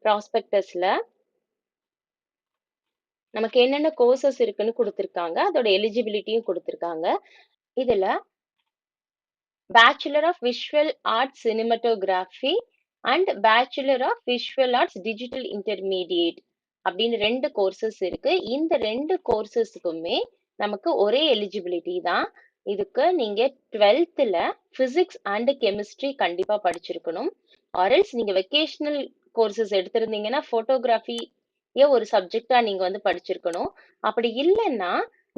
ப்ராஸ்பெக்டஸ்ல நமக்கு என்னென்ன கோர்சஸ் இருக்குன்னு கொடுத்துருக்காங்க, அதோட எலிஜிபிலிட்டியும் கொடுத்துருக்காங்க. இதுல bachelor of visual arts cinematography and bachelor of visual arts digital intermediate அப்படின்னு 2 கோர்சஸ் இருக்கு. இந்த 2 கோர்சஸுக்குமே நமக்கு ஒரே எலிஜிபிலிட்டி தான். இதுக்கு நீங்க 12th பிசிக்ஸ் அண்ட் கெமிஸ்ட்ரி கண்டிப்பா படிச்சிருக்கணும். ஆர்எல்ஸ் நீங்க வெக்கேஷனல் கோர்சஸ் எடுத்திருந்தீங்கன்னா போட்டோகிராஃபி ஒரு சப்ஜெக்டா நீங்க வந்து படிச்சிருக்கணும். அப்படி இல்லைன்னா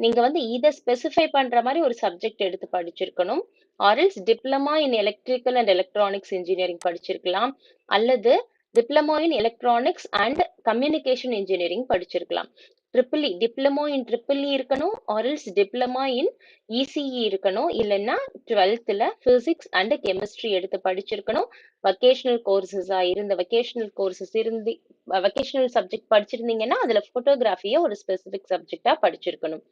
நீங்க வந்து இதை ஸ்பெசிஃபை பண்ற மாதிரி ஒரு சப்ஜெக்ட் எடுத்து படிச்சிருக்கணும். Or else diploma in electrical and electronics engineering படிச்சிருக்கலாம், அல்லது diploma in electronics and communication engineering படிச்சிருக்கலாம். டிப்ளமோ இன் ட்ரிபிள் இருக்கணும், ஆர்எல்ஸ் டிப்ளமா இன் இசிஇ இருக்கணும், இல்லைன்னா 12th பிசிக்ஸ் அண்ட் கெமிஸ்ட்ரி எடுத்து படிச்சிருக்கணும். வொகேஷனல் கோர்சஸா இருந்த வொகேஷனல் சப்ஜெக்ட் படிச்சிருந்தீங்கன்னா அதுல போட்டோகிராஃபியை ஒரு ஸ்பெசிபிக் சப்ஜெக்டா படிச்சிருக்கணும்.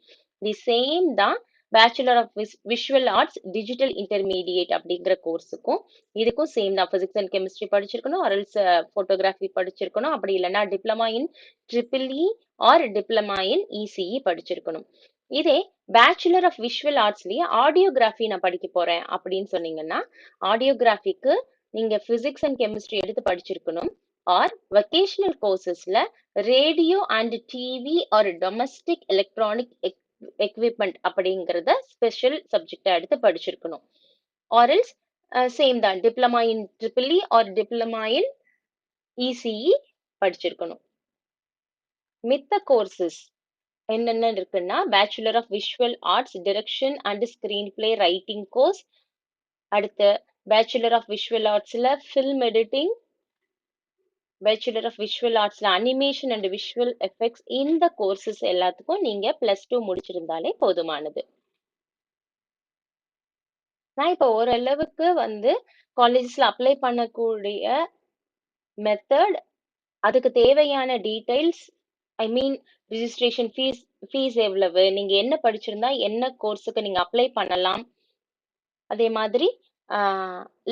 தி சேம் தான் bachelor of visual arts digital intermediate அப்படிங்கிற கோர்ஸுக்கும் இதுக்கும் சேம் தான். பிசிக்ஸ் அண்ட் கெமிஸ்ட்ரி படிச்சிருக்கணும், ஆர்எல்ஸ் போட்டோகிராஃபி படிச்சிருக்கணும், அப்படி இல்லைன்னா diploma in triple E or diploma in ECE படிச்சிருக்கணும். இதே பேச்சுலர் ஆஃப் விஷுவல் ஆர்ட்ஸ்லயே ஆடியோகிராஃபி நான் படிக்க போறேன் அப்படின்னு சொன்னீங்கன்னா ஆடியோகிராஃபிக்கு நீங்க பிசிக்ஸ் அண்ட் கெமிஸ்ட்ரி எடுத்து படிச்சிருக்கணும், ஆர் வொகேஷனல் கோர்சஸ்ல radio and TV or domestic electronic equipment அப்படிங்கறத ஸ்பெஷல் சப்ஜெக்டா எடுத்து படிச்சிருக்கணும். ஆர்எல்ஸ் சேம் தான், diploma in triple E or diploma in ECE படிச்சிருக்கணும். மித்த கோர்சஸ் என்னென்ன இருக்குன்னா bachelor of visual arts direction and screen play writing course, அடுத்து பேச்சுலர் ஆஃப் விஷுவல் ஆர்ட்ஸ்ல film editing, bachelor of visual ஆர்ட்ஸ்ல அனிமேஷன் அண்ட் விஷுவல் எஃபெக்ட்ஸ். இந்த courses எல்லாத்துக்கும் நீங்க +2 முடிச்சிருந்தாலே போதுமானது. நான் இப்போ ஓரளவுக்கு வந்து காலேஜஸ்ல அப்ளை பண்ணக்கூடிய மெத்தட், அதுக்கு தேவையான டீடைல்ஸ், ஐ மீன் ரிஜிஸ்ட்ரேஷன் ஃபீஸ் எவ்வளவு, நீங்க என்ன படிச்சிருந்தா என்ன கோர்ஸுக்கு நீங்க அப்ளை பண்ணலாம், அதே மாதிரி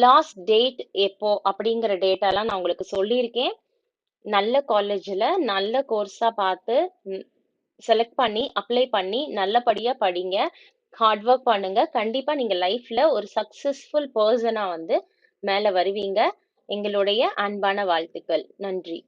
லாஸ்ட் டேட் எப்போ அப்படிங்கிற டேட்டாலாம் நான் உங்களுக்கு சொல்லியிருக்கேன். நல்ல காலேஜில் நல்ல கோர்ஸாக பார்த்து செலக்ட் பண்ணி அப்ளை பண்ணி நல்லபடியா படிங்க, ஹார்ட் ஒர்க் பண்ணுங்க. கண்டிப்பா நீங்க லைஃப்ல ஒரு சக்சஸ்ஃபுல் பர்சனா வந்து மேல வருவீங்க. எங்களுடைய அன்பான வாழ்த்துக்கள். நன்றி.